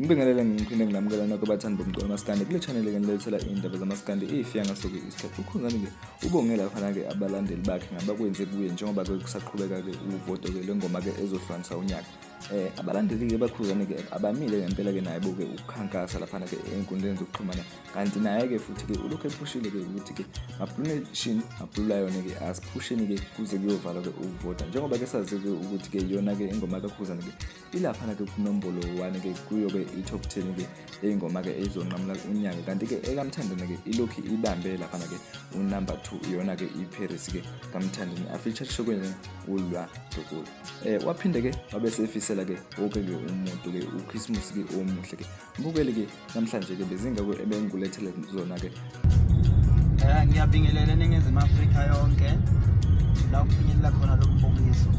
Ngibingelele ngiphinde ngilamukela nonke abathandi bomculo maskandi kule channel ke nilethela indaba zamaskandi ifika ngasoke isikhathi ukhuzani ke ubonge lapha ke abalandeli bakhe ngabakwenze kuye njengoba ke kusaqhubeka ke uvoto ke lengoma ke ezohlanganisa unyaka. Abalandeli ke baKhuzani ke abamile ngempela ke naye boke ukukhankasa lapha ke enkundleni zokuxhumana kanti naye ke futhi ke ulokhu ephushile ke ukuthi ke mapulation apulayo ke asiphusheni ke kuze kuyovala ke ukuvota njengoba ke sazi ke ukuthi ke yona ke ingoma kaKhuzani ke ilapha ke kunombolo 1 ke kuyo ke i-top 10 ke ingoma ke ezonqamula unyaka kanti ke ekamthandana ke ilokhu ibambe lapha ke unumber 2 yona ke iParis ke kamthandani afeature shokweni ulwa dokolo. Waphinde ke wabe sefisela ke wonke ke umuntu ke uChristmas ke omuhle ke mbukele ke namhlanje ke bezinga ke ebengulethele zona ke ngiyabingelela eNingizimu Afrika yonke la kufinyelela khona lo mbongiso.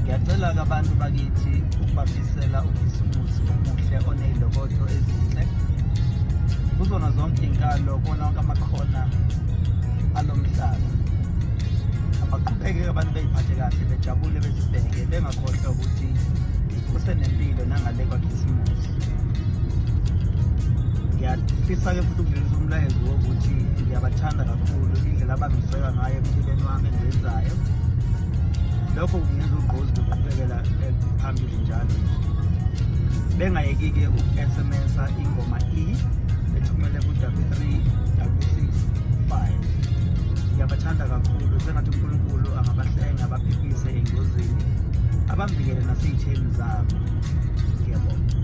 Ngiyacela ke abantu bakithi ukubafisela uChristmas omuhle onezilokotho ezinhle kuzona zonke inkalo kona wonke amakhona alomhlaba. Abaqhubeke abantu beyiphathe kahle bejabule bezibheke bengakhohlwa ukuthi kusenempilo nangale kwaChristmas. Ngiyafisa ke futhi ukudlulisa umlayezo wokuthi ngiyabathanda kakhulu indlela abangiseka ngayo empilweni wami engiyenzayo. Lokho kungenza ugqozi lokuqhubekela phambili njalo. Bengayeki ke uku-SMS ingoma bethumele ku-365. Ngiyabathanda kakhulu sengathi uNkulunkulu angabahlenga abaphephise engozini abamvikele nasey'theni zabo. Ngiyabonga.